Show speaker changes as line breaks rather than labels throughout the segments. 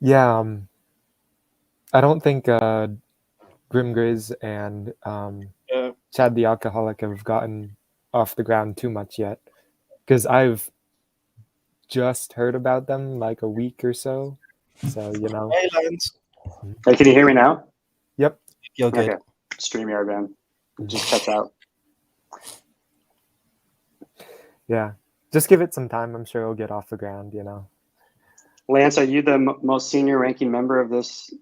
Yeah, I don't think Grim Grizz and
Yeah.
Chad the Alcoholic have gotten off the ground too much yet, because I've just heard about them like a week or so. So,
Hey, Lance.
Hey, can you hear me now?
Yep.
You're good.
Okay. StreamYard, man. It just cuts out.
Yeah. Just give it some time. I'm sure it'll get off the ground,
Lance, are you the most senior ranking member of this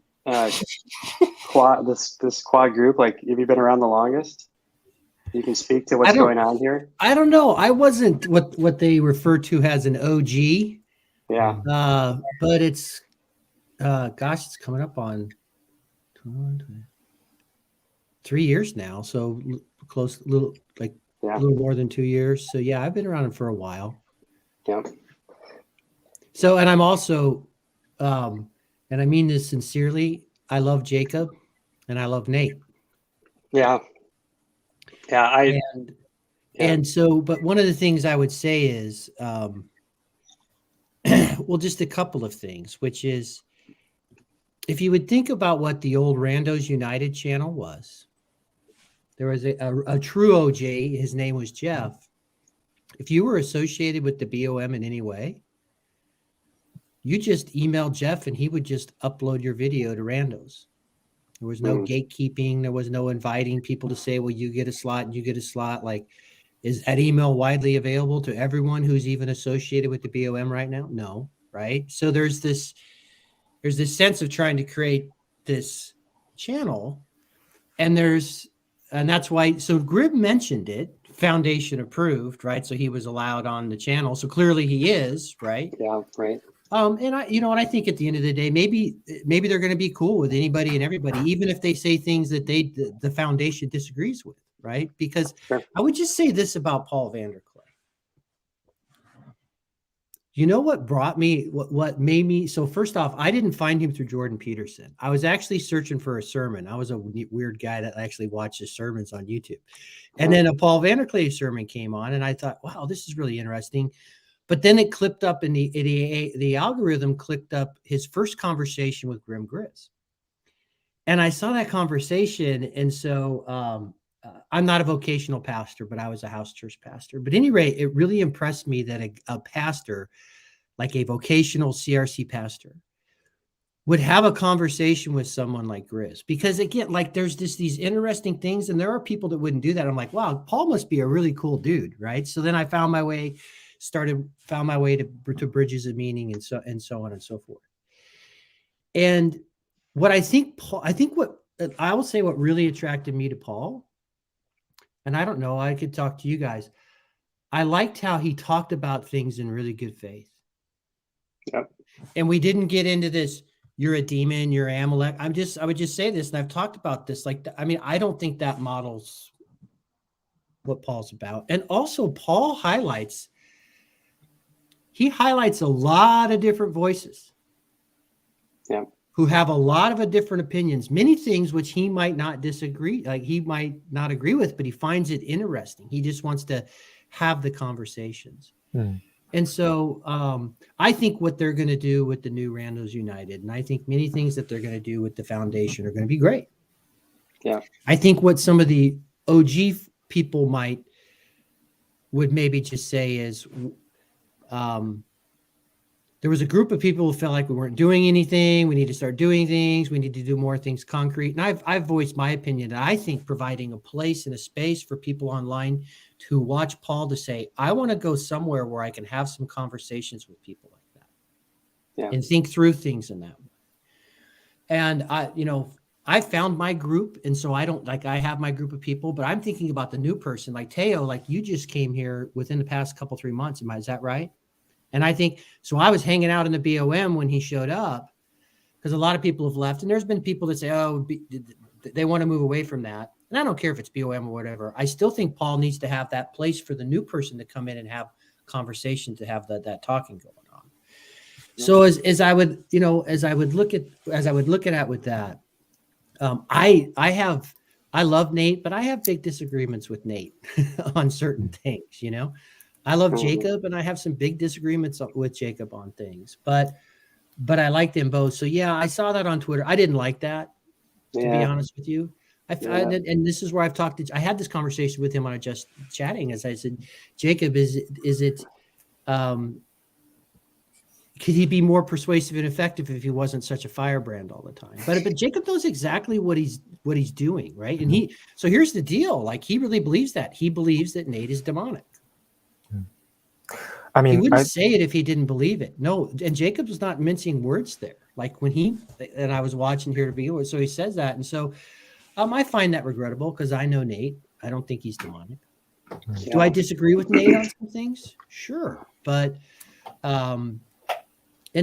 quad this quad group? Like, have you been around the longest? You can speak to what's going on here.
I don't know. I wasn't what they refer to as an OG.
Yeah.
But it's gosh, it's coming up on 3 years now. So close, a little more than 2 years. So yeah, I've been around for a while.
Yeah.
So, and I'm also, and I mean this sincerely, I love Jacob and I love Nate.
Yeah. Yeah.
And so, but one of the things I would say is, well, just a couple of things, which is, if you would think about what the old Randos United channel was, there was a true OG. His name was Jeff. If you were associated with the BOM in any way, you just emailed Jeff and he would just upload your video to Randos. There was no gatekeeping. There was no inviting people to say, well, you get a slot and you get a slot. Like, is that email widely available to everyone who's even associated with the BOM right now? No, right? So there's this sense of trying to create this channel, and that's why. So Grib mentioned it, foundation approved, right? So he was allowed on the channel. So clearly he is, right?
Yeah, right.
And I think at the end of the day, maybe they're going to be cool with anybody and everybody, even if they say things that the foundation disagrees with, right? Because I would just say this about Paul Vanderklay. You know what brought me, what made me, so first off, I didn't find him through Jordan Peterson. I was actually searching for a sermon. I was a weird guy that actually watches sermons on YouTube. And then a Paul Vanderklay sermon came on and I thought, wow, this is really interesting. But then it clipped up in the algorithm clicked up his first conversation with Grim Grizz. And I saw that conversation. And so I'm not a vocational pastor, but I was a house church pastor. But at any rate, it really impressed me that a pastor, like a vocational CRC pastor, would have a conversation with someone like Grizz. Because again, like there's these interesting things, and there are people that wouldn't do that. I'm like, wow, Paul must be a really cool dude, right? So then I found my way to Bridges of Meaning and so on and so forth. And what I think what I will say what really attracted me to Paul, and I don't know, I could talk to you guys. I liked how he talked about things in really good faith.
Yep.
And we didn't get into this, you're a demon, you're Amalek. I would just say this, and I've talked about this. I don't think that models what Paul's about. And also Paul highlights a lot of different voices.
Yeah.
Who have a lot of different opinions, many things which he might not disagree, like he might not agree with, but he finds it interesting. He just wants to have the conversations. And so I think what they're going to do with the new Randos United, and I think many things that they're going to do with the foundation are going to be great.
Yeah.
I think what some of the OG people would maybe just say is, there was a group of people who felt like we weren't doing anything. We need to start doing things. We need to do more things concrete. And I've voiced my opinion that I think providing a place and a space for people online to watch Paul to say, I want to go somewhere where I can have some conversations with people like that and think through things in that way. And I found my group. And so I have my group of people, but I'm thinking about the new person like Teo, like you just came here within the past 3 months. Is that right? And I think, so I was hanging out in the BOM when he showed up because a lot of people have left. And there's been people that say, oh, they want to move away from that. And I don't care if it's BOM or whatever. I still think Paul needs to have that place for the new person to come in and have conversation, to have that talking going on. Yeah. So as I would look at it with that, I love Nate, but I have big disagreements with Nate on certain things, I love Jacob, and I have some big disagreements with Jacob on things. But but I like them both. So yeah, I saw that on Twitter. I didn't like that, to be
Yeah.
honest with you.
Yeah.
And this is where I've talked to, I had this conversation with him on a Just Chatting, as I said, Jacob, is it, could he be more persuasive and effective if he wasn't such a firebrand all the time? But Jacob knows exactly what he's doing, right? And so here's the deal. Like, he really believes that. He believes that Nate is demonic.
I mean,
he wouldn't say it if he didn't believe it. No, and Jacob was not mincing words there. Like when I was watching here to be, so he says that. And so I find that regrettable because I know Nate. I don't think he's demonic.
Yeah.
Do I disagree with Nate on some things? Sure. But, and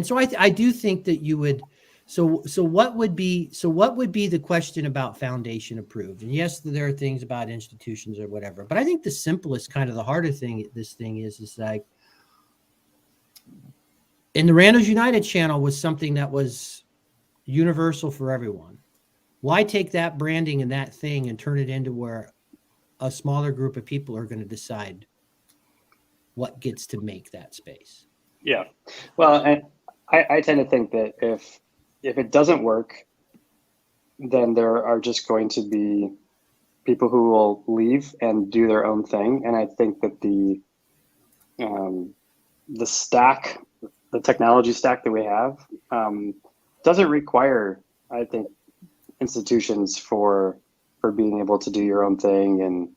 so I do think that you would, so what would be the question about foundation approved? And yes, there are things about institutions or whatever, but I think the simplest, kind of the harder thing, this thing is like, in the Randos United channel was something that was universal for everyone. Why take that branding and that thing and turn it into where a smaller group of people are going to decide what gets to make that space?
Yeah. Well, I tend to think that if it doesn't work, then there are just going to be people who will leave and do their own thing. And I think that the stack, the technology stack that we have, doesn't require, I think, institutions for being able to do your own thing and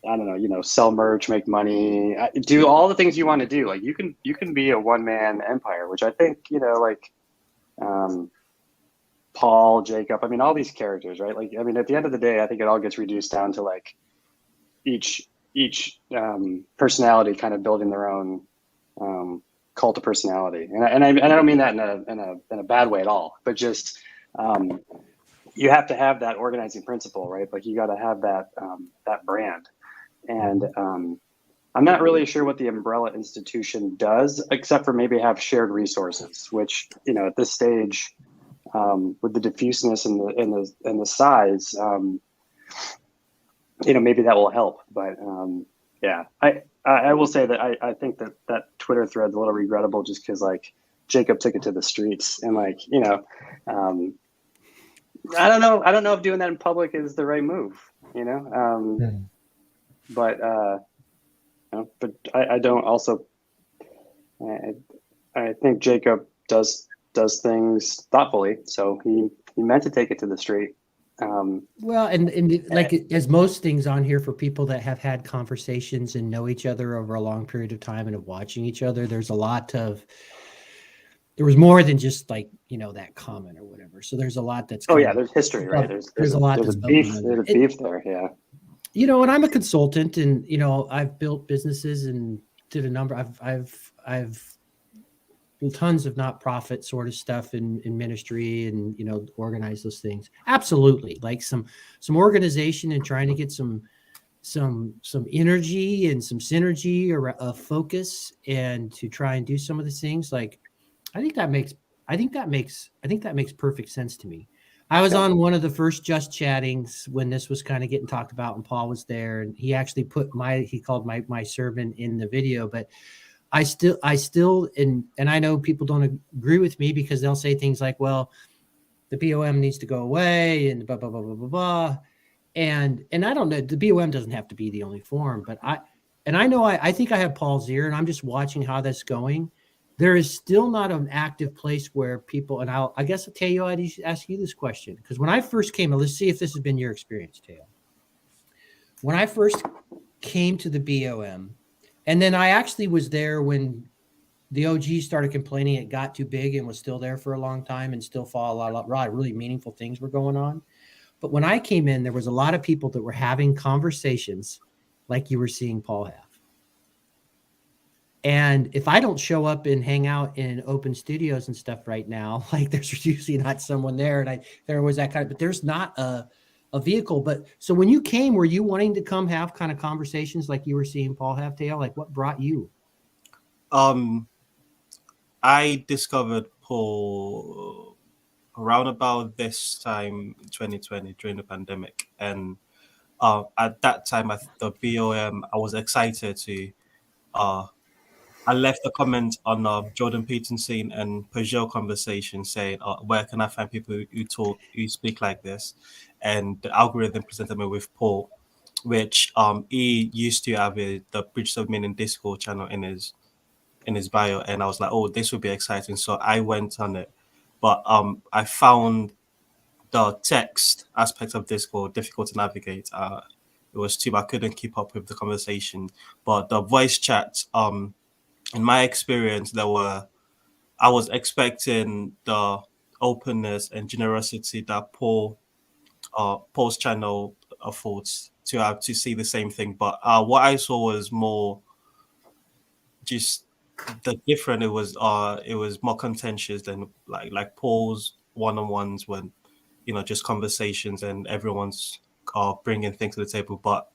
I don't know, sell merch, make money, do all the things you want to do. Like you can be a one-man empire, which I think, like Paul, Jacob, I mean, all these characters, right? Like, I mean, at the end of the day, I think it all gets reduced down to like each personality kind of building their own cult of personality. And I don't mean that in a bad way at all, but just you have to have that organizing principle, right? Like you got to have that brand. And I'm not really sure what the umbrella institution does, except for maybe have shared resources, which, at this stage, with the diffuseness and the size, maybe that will help. But yeah, I will say that I think that Twitter thread's a little regrettable just because like Jacob took it to the streets and like, I don't know if doing that in public is the right move, but I don't also, I think Jacob does things thoughtfully. So he meant to take it to the street.
Well, and like as most things on here for people that have had conversations and know each other over a long period of time and of watching each other, there was more than just like, that comment or whatever. So there's a lot that's.
Oh yeah. There's history, right? There's
a lot.
There's a beef there. Yeah.
And I'm a consultant and, I've built businesses and did a number. I've tons of not-profit sort of stuff in ministry and, organize those things. Absolutely. Like some organization and trying to get some energy and some synergy or a focus and to try and do some of the things. Like, I think that makes perfect sense to me. I was on one of the first Just Chattings when this was kind of getting talked about and Paul was there and he actually put he called my sermon in the video, but I still, and I know people don't agree with me because they'll say things like, well, the BOM needs to go away and blah, blah, blah, blah, blah, blah. And I don't know, the BOM doesn't have to be the only form, but I think I have Paul's ear and I'm just watching how that's going. There is still not an active place where people, and I guess Teo, I'd ask you this question. Because when I first came, let's see if this has been your experience, Teo. When I first came to the BOM, and then I actually was there when the OG started complaining it got too big and was still there for a long time and still saw a lot of really meaningful things were going on. But when I came in, there was a lot of people that were having conversations like you were seeing Paul have. And if I don't show up and hang out in open studios and stuff right now, like there's usually not someone there. And there was that kind of, but there's not a vehicle. But so when you came, were you wanting to come have kind of conversations like you were seeing Paul have, Teo? Like what brought you?
I discovered Paul around about this time, 2020, during the pandemic. And at that time, at the BOM, I was excited to I left a comment on Jordan Peterson and Peugeot conversation saying, where can I find people who speak like this? And the algorithm presented me with Paul, which he used to have the Bridges of Meaning Discord channel in his bio, and I was like, oh, this would be exciting. So I went on it, but I found the text aspect of Discord difficult to navigate. It was too, I couldn't keep up with the conversation, but the voice chat, in my experience, I was expecting the openness and generosity that Paul's channel affords to have to see the same thing. But what I saw was more just the different. It was more contentious than like Paul's one-on-ones when, just conversations and everyone's bringing things to the table. But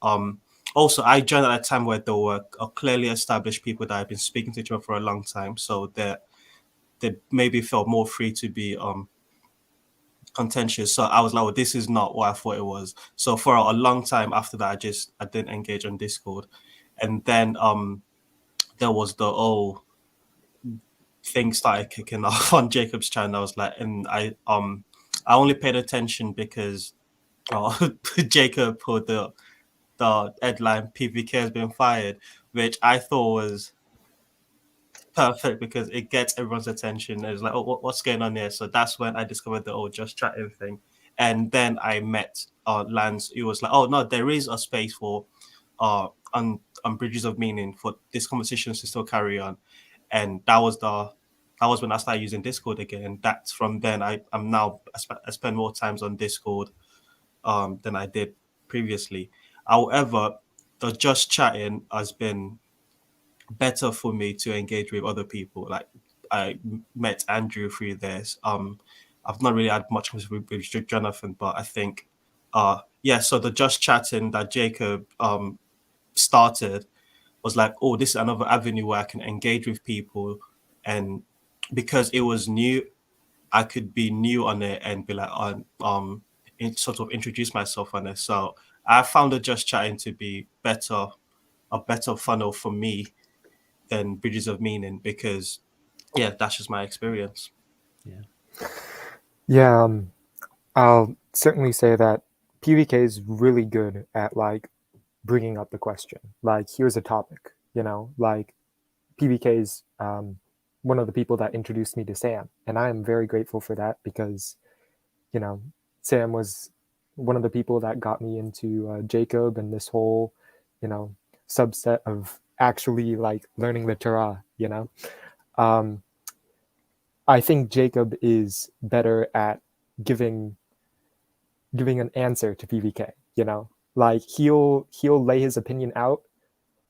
also, I joined at a time where there were clearly established people that had been speaking to each other for a long time, so they maybe felt more free to be contentious. So I was like, well, this is not what I thought it was. So for a long time after that, I didn't engage on Discord, and then there was the things started kicking off on Jacob's channel. I was like, and I only paid attention because Jacob put the headline PVK has been fired, which I thought was perfect because it gets everyone's attention. It's like, oh, what's going on here? So that's when I discovered the just chatting thing. And then I met Lance. He was like, oh no, there is a space for on Bridges of Meaning for this conversation to still carry on. And that was when I started using Discord again. And that's from then I spend more times on Discord than I did previously. However, the just chatting has been better for me to engage with other people. Like I met Andrew through this. I've not really had much with Jonathan, but I think so the just chatting that Jacob started was like, oh, this is another avenue where I can engage with people, and because it was new, I could be new on it and be like sort of introduce myself on it. So I found the just chatting to be a better funnel for me than Bridges of Meaning because that's just my experience.
I'll certainly say that PVK is really good at like bringing up the question. Like, here's a topic, like PVK is one of the people that introduced me to Sam, and I am very grateful for that because Sam was one of the people that got me into Jacob and this whole subset of actually like learning the Torah. I think Jacob is better at giving an answer to PVK. Like he'll lay his opinion out,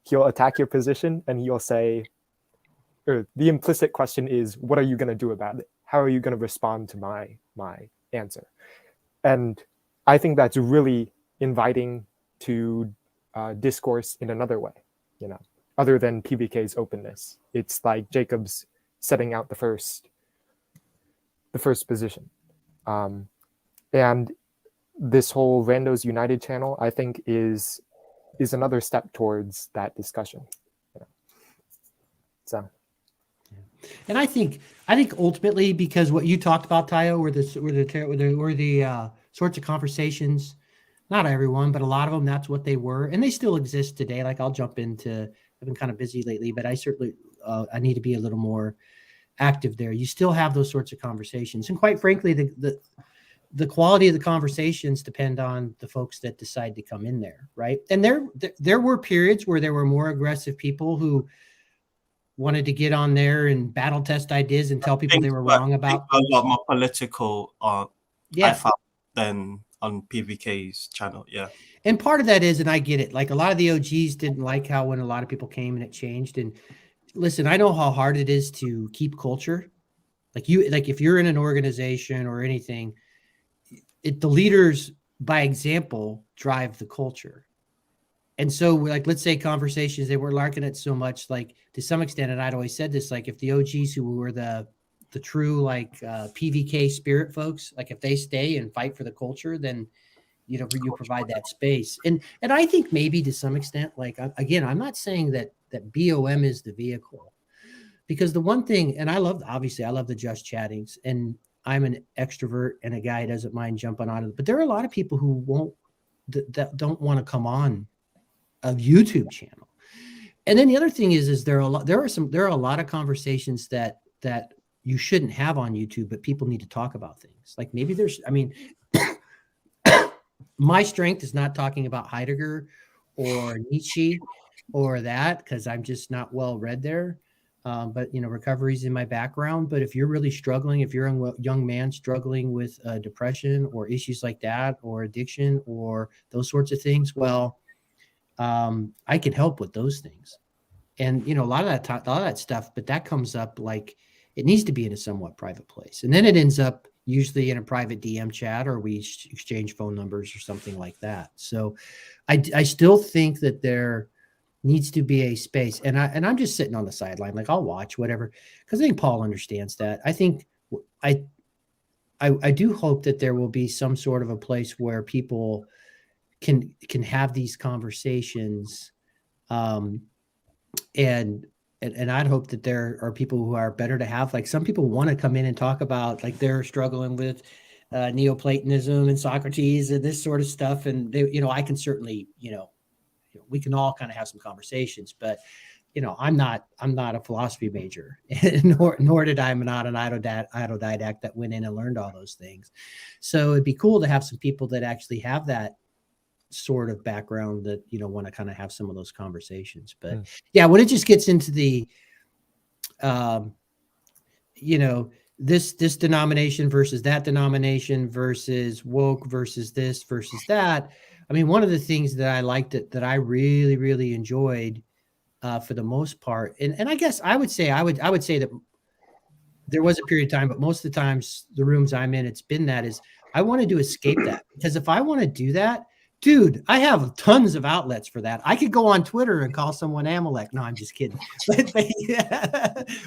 he'll attack your position, and he'll say, or the implicit question is, what are you going to do about it? How are you going to respond to my answer? And I think that's really inviting to discourse in another way, other than PVK's openness. It's like Jacob's setting out the first position. And this whole Randos United channel, I think, is another step towards that discussion. So.
And I think ultimately, because what you talked about, Tayo, were the sorts of conversations, not everyone, but a lot of them, that's what they were. And they still exist today. Like I've been kind of busy lately, but I certainly, I need to be a little more active there. You still have those sorts of conversations. And quite frankly, the quality of the conversations depend on the folks that decide to come in there. Right. And there were periods where there were more aggressive people who wanted to get on there and battle test ideas and tell people they were wrong about
a lot more political I found than on PVK's channel. Yeah.
And part of that is, and I get it, like a lot of the OGs didn't like how when a lot of people came and it changed. And listen, I know how hard it is to keep culture. Like if you're in an organization or anything, the leaders by example drive the culture. And so like, let's say conversations, they weren't liking it so much, like to some extent, and I'd always said this, like if the OGs who were the true like PVK spirit folks, like if they stay and fight for the culture, then you provide that space. And I think maybe to some extent, like again, I'm not saying that BOM is the vehicle, because the one thing, and I love the just chattings, and I'm an extrovert and a guy who doesn't mind jumping on it, but there are a lot of people who won't, that don't want to come on a YouTube channel. And then the other thing is there are a lot of conversations that you shouldn't have on YouTube, but people need to talk about things. Like maybe my strength is not talking about Heidegger or Nietzsche or that, because I'm just not well read there. But recovery is in my background. But if you're really struggling, if you're a young man struggling with depression or issues like that, or addiction or those sorts of things, well, I can help with those things. And a lot of that stuff, but that comes up like it needs to be in a somewhat private place, and then it ends up usually in a private DM chat, or we exchange phone numbers or something like that. So, I still think that there needs to be a space, and I'm just sitting on the sideline, like I'll watch whatever, because I think Paul understands that. I think I do hope that there will be some sort of a place where people can have these conversations, and I'd hope that there are people who are better to have. Like some people want to come in and talk about like they're struggling with Neoplatonism and Socrates and this sort of stuff, and they, I can certainly, we can all kind of have some conversations, but I'm not a philosophy major, nor did I'm not an autodidact that went in and learned all those things. So it'd be cool to have some people that actually have that sort of background that want to kind of have some of those conversations. But yeah, when it just gets into the this denomination versus that denomination versus woke versus this versus that, I mean, one of the things that I liked that I really, really enjoyed for the most part, and I guess I would say that there was a period of time, but most of the times the rooms I'm in, it's been that is I wanted to escape that, because if I want to do that, dude, I have tons of outlets for that. I could go on Twitter and call someone Amalek. No, I'm just kidding.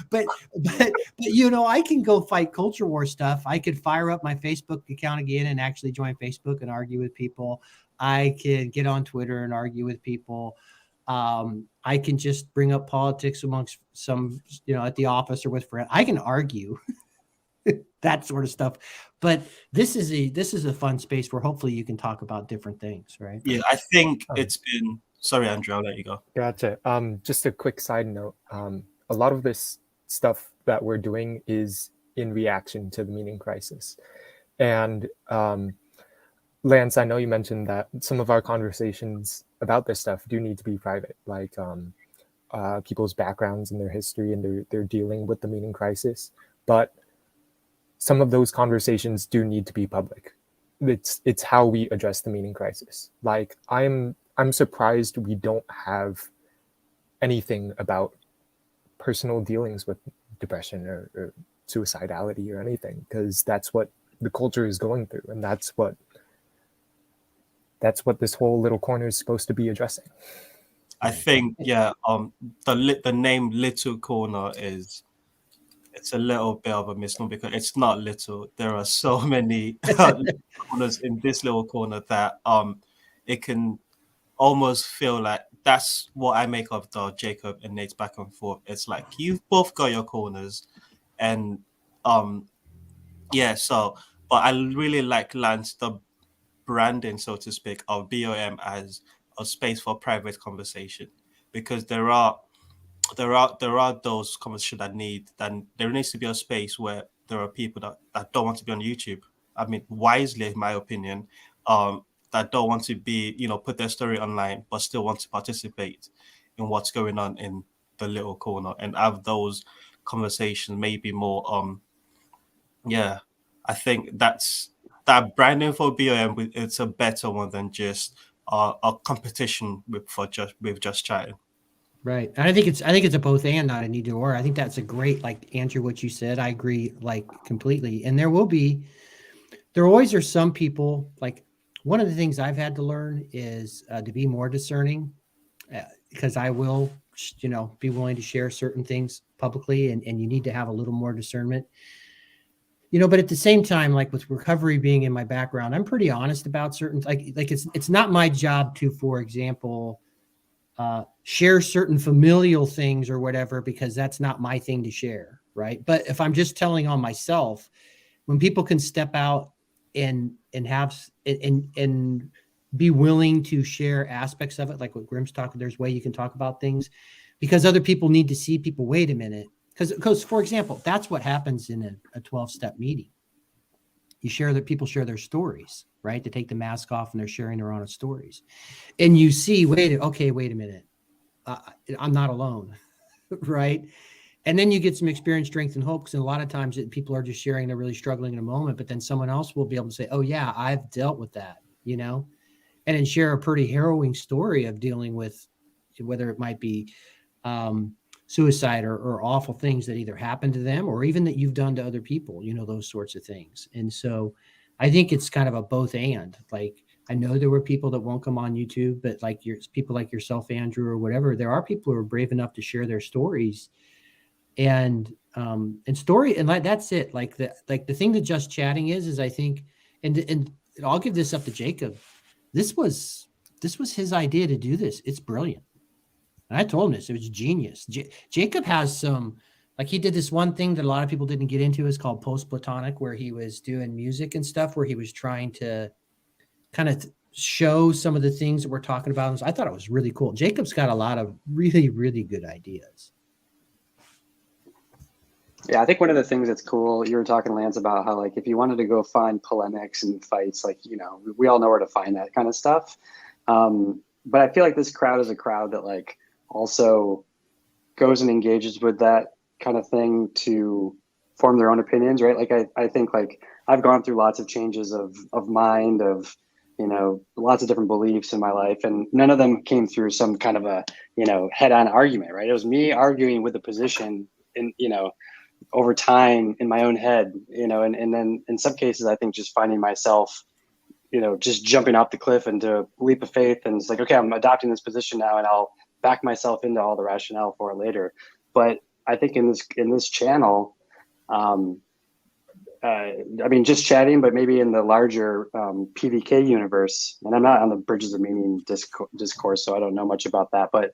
But I can go fight culture war stuff. I could fire up my Facebook account again and actually join Facebook and argue with people. I can get on Twitter and argue with people. I can just bring up politics amongst some, at the office or with friends. I can argue that sort of stuff. But this is a fun space where hopefully you can talk about different things, right?
Yeah, I think it's been. Sorry, Andrew, I'll let you go.
Gotcha. Just a quick side note. A lot of this stuff that we're doing is in reaction to the meaning crisis. And Lance, I know you mentioned that some of our conversations about this stuff do need to be private, like people's backgrounds and their history and their dealing with the meaning crisis. But some of those conversations do need to be public. It's how we address the meaning crisis. Like I'm surprised we don't have anything about personal dealings with depression or suicidality or anything, because that's what the culture is going through, and that's what this whole little corner is supposed to be addressing.
I think the name Little Corner it's a little bit of a misnomer, because it's not little. There are so many corners in this little corner that it can almost feel like that's what I make of the Jacob and Nate's back and forth. It's like you've both got your corners, and but I really like Lance, the branding, so to speak, of BOM as a space for private conversation, because there are those conversations that there needs to be a space where there are people that don't want to be on YouTube. I mean, wisely, in my opinion, that don't want to be, put their story online, but still want to participate in what's going on in the little corner and have those conversations, maybe more. I think that branding for BOM, it's a better one than just a competition with just chatting.
Right. And I think it's a both and, not an either or. I think that's a great, like, Andrew, what you said. I agree, like, completely. And there always are some people, like, one of the things I've had to learn is to be more discerning, because I will, be willing to share certain things publicly, and you need to have a little more discernment. But at the same time, like with recovery being in my background, I'm pretty honest about certain, like it's not my job to, for example, share certain familial things or whatever, because that's not my thing to share. Right. But if I'm just telling on myself, when people can step out and have and be willing to share aspects of it, like what Grim's talking, there's a way you can talk about things because other people need to see people, wait a minute. Because for example, that's what happens in a 12-step meeting. You share that people share their stories, right? They take the mask off and they're sharing their own stories. And you see, wait a minute. I'm not alone, right? And then you get some experience, strength, and hope. Because a lot of times people are just sharing they're really struggling in a moment, but then someone else will be able to say, oh yeah, I've dealt with that, you know, and then share a pretty harrowing story of dealing with whether it might be suicide or awful things that either happened to them or even that you've done to other people, you know, those sorts of things. And so I think it's kind of a both and. Like, I know there were people that won't come on YouTube, but like people like yourself, Andrew, or whatever, there are people who are brave enough to share their stories and story. And like, that's it. Like the thing that Just Chatting is I think, and I'll give this up to Jacob. This was his idea to do this. It's brilliant. And I told him this, it was genius. Jacob has some, like he did this one thing that a lot of people didn't get into, is called Post-Platonic, where he was doing music and stuff, where he was trying to kind of show some of the things that we're talking about. And I thought it was really cool. Jacob's got a lot of really, really good ideas.
Yeah, I think one of the things that's cool, you were talking, Lance, about how, like, if you wanted to go find polemics and fights, like, you know, we all know where to find that kind of stuff. But I feel like this crowd is a crowd that, like, also goes and engages with that kind of thing to form their own opinions, right? Like, I think, like, I've gone through lots of changes of mind, of, you know, lots of different beliefs in my life, and none of them came through some kind of a, you know, head-on argument, right? It was me arguing with the position in, you know, over time in my own head, you know, and then in some cases, I think just finding myself, you know, just jumping off the cliff into a leap of faith, and it's like, okay, I'm adopting this position now, and I'll back myself into all the rationale for it later. But I think in this channel, I mean, just chatting, but maybe in the larger PVK universe, and I'm not on the Bridges of Meaning discourse, so I don't know much about that, but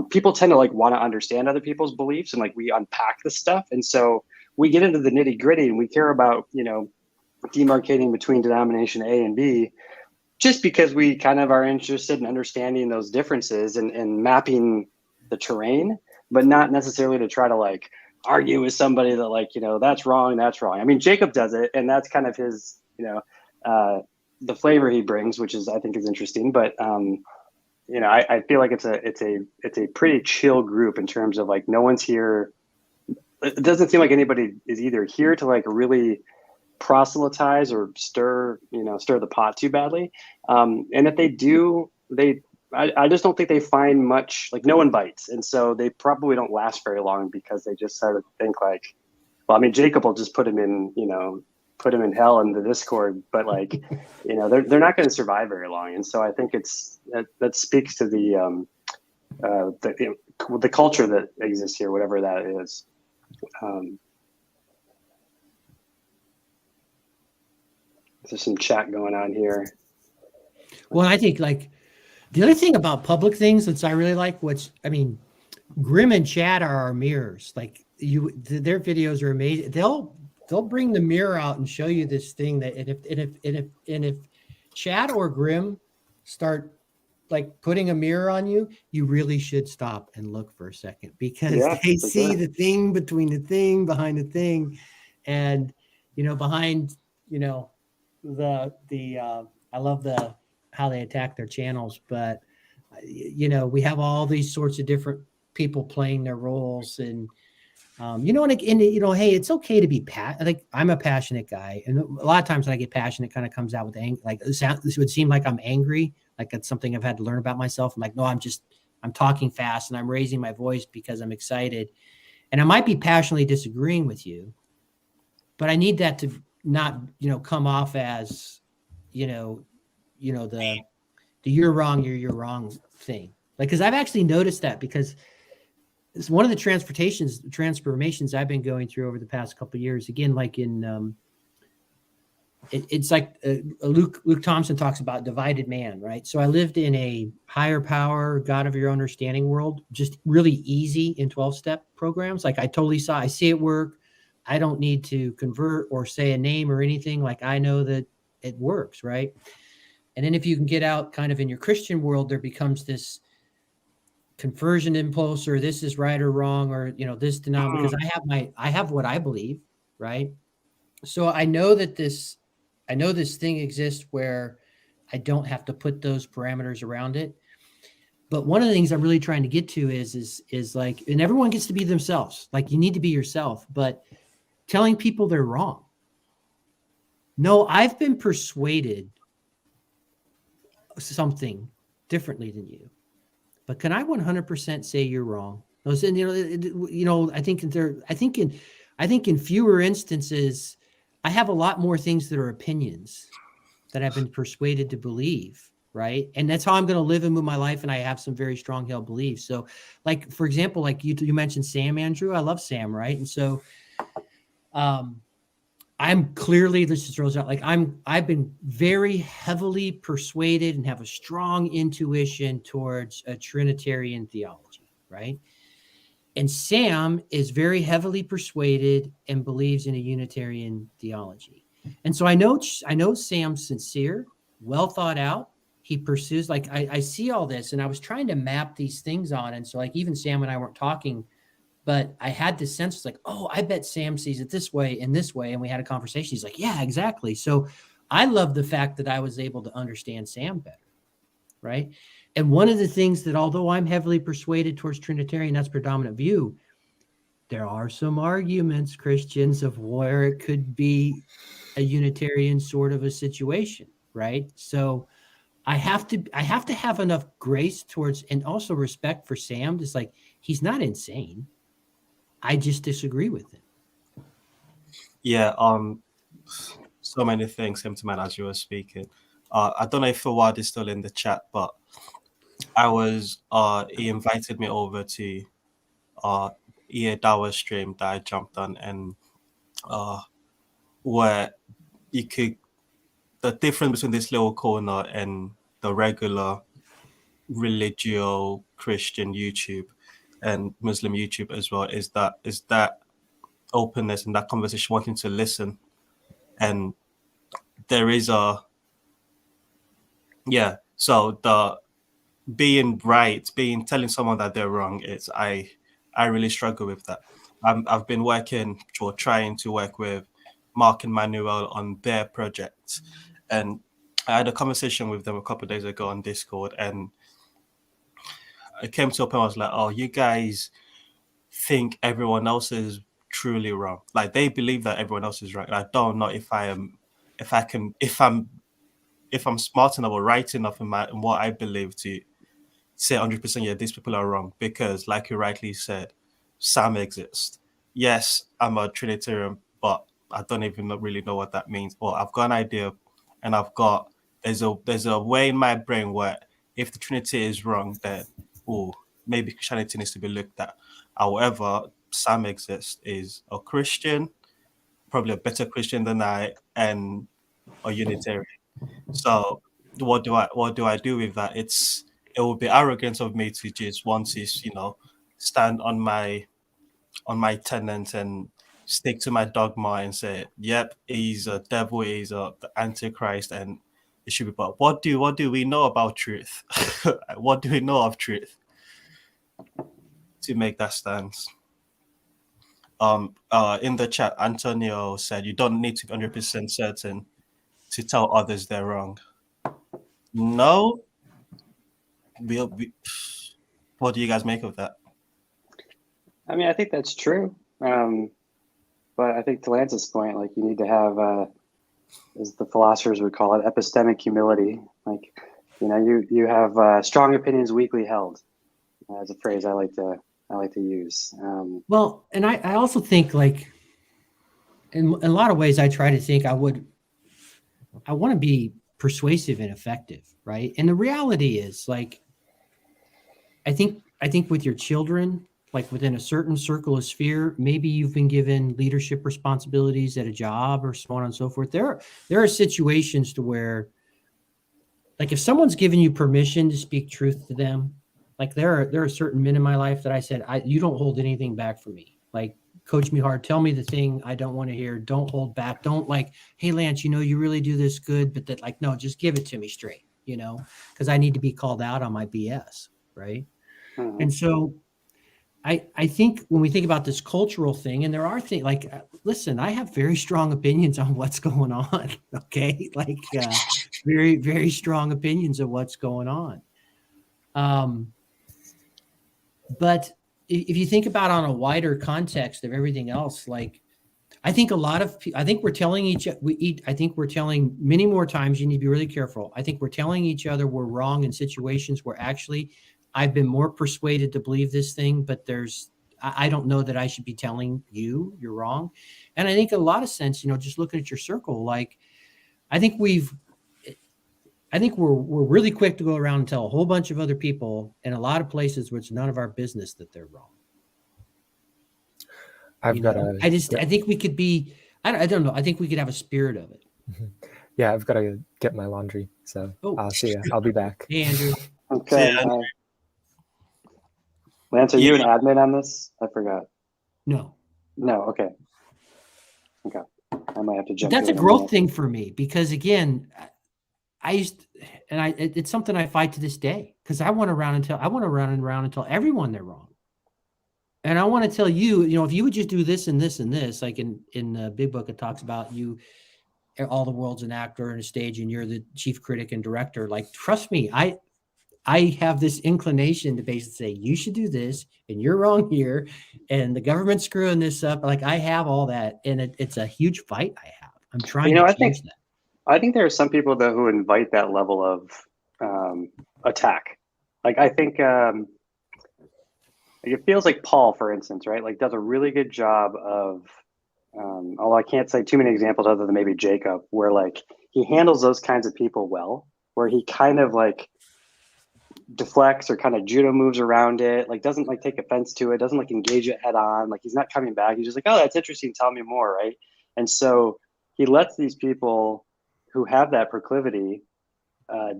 people tend to like want to understand other people's beliefs, and like we unpack this stuff. And so we get into the nitty gritty, and we care about, you know, demarcating between denomination A and B, just because we kind of are interested in understanding those differences and mapping the terrain, but not necessarily to try to like argue with somebody that, like, you know, that's wrong. I mean, Jacob does it, and that's kind of his, you know, the flavor he brings, which is, I think, is interesting. But you know, I feel like it's a pretty chill group in terms of, like, no one's here. It doesn't seem like anybody is either here to like really proselytize or stir the pot too badly. And if they do, I just don't think they find much, like, no one bites. And so they probably don't last very long, because they just sort of think like, well, I mean, Jacob will just put him in hell in the Discord, but like, you know, they're not going to survive very long. And so I think that speaks to the culture that exists here, whatever that is. There's some chat going on here.
Well, I think, like, the other thing about public things that I really like, which, I mean, Grim and Chad are our mirrors. Like, their videos are amazing. They'll bring the mirror out and show you this thing that, and if Chad or Grim start like putting a mirror on you, you really should stop and look for a second, because they see the thing between the thing behind the thing, and, you know, behind, you know, I love how they attack their channels, but, you know, we have all these sorts of different people playing their roles, and you know, and you know, hey, it's okay to be like, I'm a passionate guy, and a lot of times when I get passionate, it kind of comes out with anger. Like, this would seem like I'm angry, like that's something I've had to learn about myself. I'm like, no, I'm talking fast, and I'm raising my voice because I'm excited, and I might be passionately disagreeing with you, but I need that to not, you know, come off as, you know, the you're wrong thing. Like, because I've actually noticed that, because it's one of the transformations I've been going through over the past couple of years. Again, like in it's like Luke Thompson talks about divided man, right? So I lived in a higher power, God of your understanding world, just really easy in 12-step programs. Like I see it work. I don't need to convert or say a name or anything. Like I know that it works, right? And then if you can get out kind of in your Christian world, there becomes this conversion impulse, or this is right or wrong, or this denomination, because I have what I believe, right? So I know this thing exists where I don't have to put those parameters around it. But one of the things I'm really trying to get to is like, and everyone gets to be themselves. Like you need to be yourself, but telling people they're wrong. No, I've been persuaded something differently than you, but can I 100% say you're wrong? I think in fewer instances, I have a lot more things that are opinions that I've been persuaded to believe, right? And that's how I'm going to live and move my life. And I have some very strong held beliefs. So, like for example, like you mentioned Sam, Andrew. I love Sam, right? And so, I'm clearly, this just throws out, like I've been very heavily persuaded and have a strong intuition towards a Trinitarian theology, right? And Sam is very heavily persuaded and believes in a Unitarian theology. And so I know Sam's sincere, well thought out. He pursues, like I see all this, and I was trying to map these things on. And so like even Sam and I weren't talking, but I had this sense like, oh, I bet Sam sees it this way and this way. And we had a conversation. He's like, yeah, exactly. So I love the fact that I was able to understand Sam better, right? And one of the things that, although I'm heavily persuaded towards Trinitarian, that's predominant view, there are some arguments, Christians, of where it could be a Unitarian sort of a situation, right? So I have to have enough grace towards, and also respect for Sam. Just like, he's not insane. I just disagree with him. Yeah.
So many things came to mind as you were speaking. I don't know if Fawad is still in the chat, but he invited me over to EA Dawa stream that I jumped on, and where the difference between this little corner and the regular religio Christian YouTube and Muslim YouTube as well is that openness and that conversation, wanting to listen. And there is so the being right, telling someone that they're wrong, I really struggle with that. I've been trying to work with Mark and Manuel on their project, and I had a conversation with them a couple of days ago on Discord, and it came to a point where I was like, oh, you guys think everyone else is truly wrong. Like they believe that everyone else is right. And I don't know if I'm smart enough or right enough in what I believe to say 100%, yeah, these people are wrong. Because like you rightly said, Sam exists. Yes, I'm a Trinitarian, but I don't even really know what that means. Well, I've got an idea, and there's a way in my brain where if the Trinity is wrong, then maybe Christianity needs to be looked at. However, Sam exists, is a Christian, probably a better Christian than I, and a Unitarian. So what do I do with that? It would be arrogant of me to just want to, stand on my tenets and stick to my dogma and say, yep, he's a devil, he's the Antichrist, and it should be. But what do we know about truth? What do we know of truth to make that stance? In the chat, Antonio said you don't need to be 100% certain to tell others they're wrong. No. What do you guys make of that?
I mean, I think that's true. But I think to Lance's point, like you need to have, as the philosophers would call it, epistemic humility. Like, you have strong opinions weakly held. As a phrase I like to use.
Well, and I also think, like, in a lot of ways, I try to think I want to be persuasive and effective, right? And the reality is, like, I think with your children, like within a certain circle of sphere, maybe you've been given leadership responsibilities at a job or so on and so forth. There are situations to where, like, if someone's given you permission to speak truth to them, like there are certain men in my life that I said, you don't hold anything back from me. Like, coach me hard, tell me the thing I don't want to hear. Don't hold back. Don't like, hey, Lance, you really do this good, but that, like, no, just give it to me straight, because I need to be called out on my BS. Right.
Mhm.
And so I think when we think about this cultural thing, and there are things like, listen, I have very strong opinions on what's going on. Okay. Like, very, very strong opinions of what's going on. But if you think about on a wider context of everything else, like, I think we're telling we're telling many more times, you need to be really careful. I think we're telling each other we're wrong in situations where actually I've been more persuaded to believe this thing, but I don't know that I should be telling you you're wrong. And I think a lot of sense, just looking at your circle, like, I think we're really quick to go around and tell a whole bunch of other people in a lot of places where it's none of our business that they're wrong.
I
think we could be, I don't know. I think we could have a spirit of it.
Yeah, I've got to get my laundry. So I'll see you. I'll be back.
Hey, Andrew.
Okay.
Yeah.
Lance, are you an admin on this? I forgot.
No.
No. Okay. I might have to jump.
That's a
in
growth
minute.
thing for me, because again, it's something I fight to this day, because I want to run and tell everyone they're wrong. And I want to tell you, if you would just do this and this and this, like in the big book, it talks about all the world's an actor on a stage and you're the chief critic and director. Like, trust me, I have this inclination to basically say, you should do this and you're wrong here. And the government's screwing this up. Like, I have all that. And it's a huge fight I have. I'm trying to change that.
I think there are some people though who invite that level of attack. Like, I think it feels like Paul, for instance, right? Like, does a really good job of, although I can't say too many examples other than maybe Jacob, where like he handles those kinds of people well, where he kind of like deflects or kind of judo moves around it, like doesn't like take offense to it, doesn't like engage it head on, like he's not coming back. He's just like, oh, that's interesting, tell me more, right? And so he lets these people who have that proclivity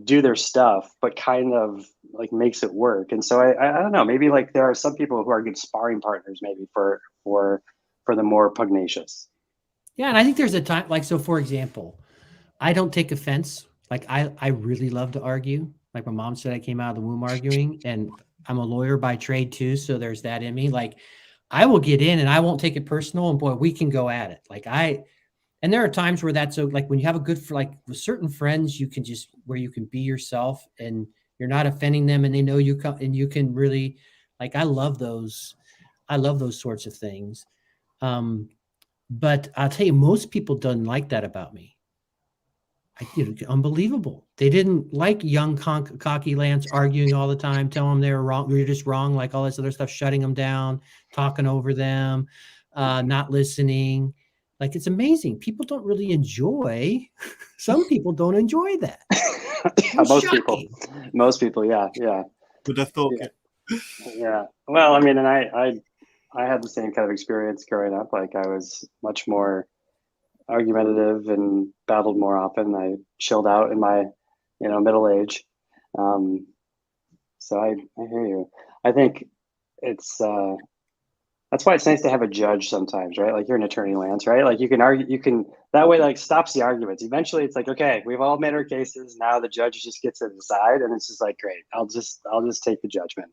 do their stuff, but kind of like makes it work. And so I don't know, maybe like there are some people who are good sparring partners maybe for the more pugnacious.
Yeah, and I think there's a time, like, so for example, I don't take offense. Like, I really love to argue. Like, my mom said I came out of the womb arguing, and I'm a lawyer by trade too, so there's that in me. Like, I will get in and I won't take it personal, and boy, we can go at it. Like, and there are times where that's so, like, when you have a good, like with certain friends, you can just, where you can be yourself and you're not offending them and they know you come, and you can really, like, I love those sorts of things. But I'll tell you, most people don't like that about me. Unbelievable. They didn't like young cocky Lance arguing all the time, telling them they were wrong. You're just wrong. Like all this other stuff, shutting them down, talking over them, not listening. Like, it's amazing. People don't really enjoy. Some people don't enjoy that.
Most people. Yeah.
Would have thought.
Yeah. Well, I mean, and I had the same kind of experience growing up. Like, I was much more argumentative and battled more often. I chilled out in my, middle age. So I hear you. I think it's that's why it's nice to have a judge sometimes, right? Like, you're an attorney, Lance, right? Like, you can argue, that way, like, stops the arguments. Eventually it's like, okay, we've all made our cases. Now the judge just gets to decide, and it's just like, great, I'll just take the judgment.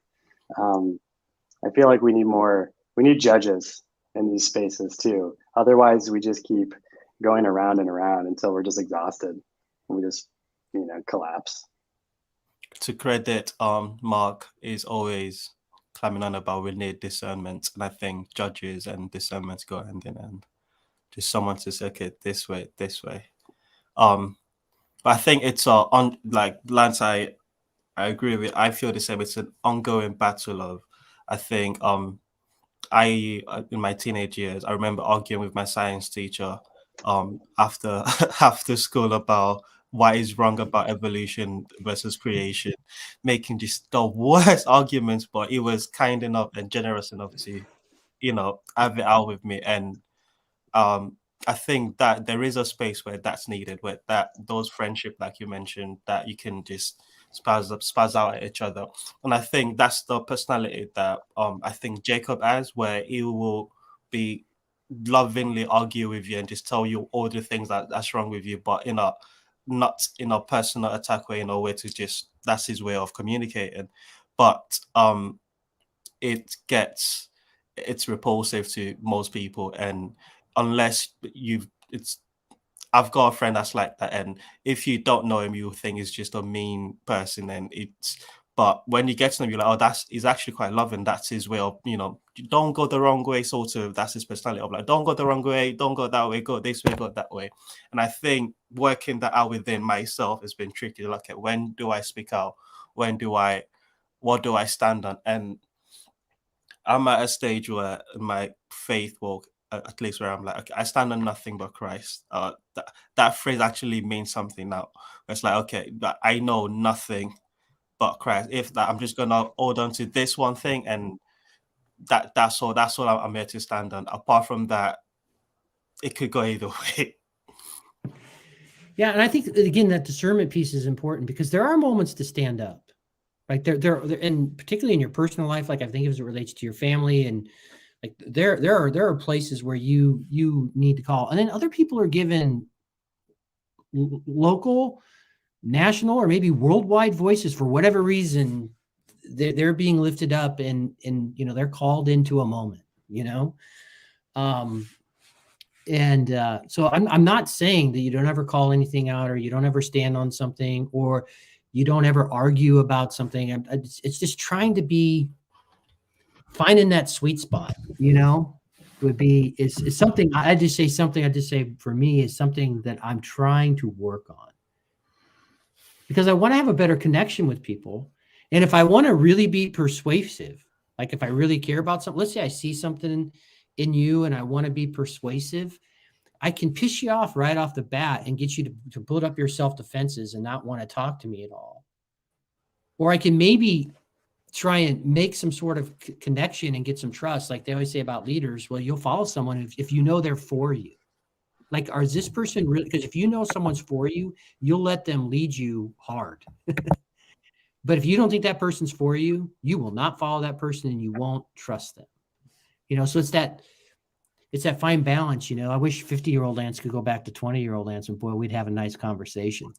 I feel like we need judges in these spaces too. Otherwise we just keep going around and around until we're just exhausted and we just, collapse.
To credit, Mark is always climbing on about we need discernment, and I think judges and discernment go hand in hand. Just someone to say, okay, this way. But I think it's on, like Lance, I agree with. I feel the same. It's an ongoing battle of. I think I in my teenage years, I remember arguing with my science teacher after school about what is wrong about evolution versus creation, making just the worst arguments. But he was kind enough and generous enough to, have it out with me. And I think that there is a space where that's needed, where that those friendship, like you mentioned, that you can just spaz out at each other. And I think that's the personality that I think Jacob has, where he will be lovingly argue with you and just tell you all the things that's wrong with you, but not in a personal attack way, in a way to just, that's his way of communicating. But it's repulsive to most people, and unless I've got a friend that's like that, and if you don't know him, you think he's just a mean person, but when you get to know him, you're like, oh, he's actually quite loving. That's his way of, don't go the wrong way, sort of. That's his personality of like, don't go the wrong way, don't go that way, go this way, go that way. And I think working that out within myself has been tricky. Like, when do I speak out? What do I stand on? And I'm at a stage where my faith walk, at least where I'm like, okay, I stand on nothing but Christ. That phrase actually means something now. It's like, okay, I know nothing but Christ. If that, I'm just gonna hold on to this one thing, and that's all I'm here to stand on. Apart from that, it could go either way.
Yeah, and I think again that discernment piece is important, because there are moments to stand up. Like there, and particularly in your personal life, like I think as it relates to your family, and like there are places where you need to call, and then other people are given local, national, or maybe worldwide voices for whatever reason. They're being lifted up, and they're called into a moment. So I'm not saying that you don't ever call anything out, or you don't ever stand on something, or you don't ever argue about something. It's just trying to be finding that sweet spot, is something. I just say for me is something that I'm trying to work on, because I want to have a better connection with people. And if I want to really be persuasive, like if I really care about something, let's say I see something in you and I want to be persuasive, I can piss you off right off the bat and get you to build up your self-defenses and not want to talk to me at all. Or I can maybe try and make some sort of connection and get some trust. Like they always say about leaders, well, you'll follow someone if you know they're for you. Like, is this person really? Because if you know someone's for you, you'll let them lead you hard. But if you don't think that person's for you, you will not follow that person, and you won't trust them. So it's that fine balance. I wish 50-year-old Lance could go back to 20-year-old Lance, and boy, we'd have a nice conversation.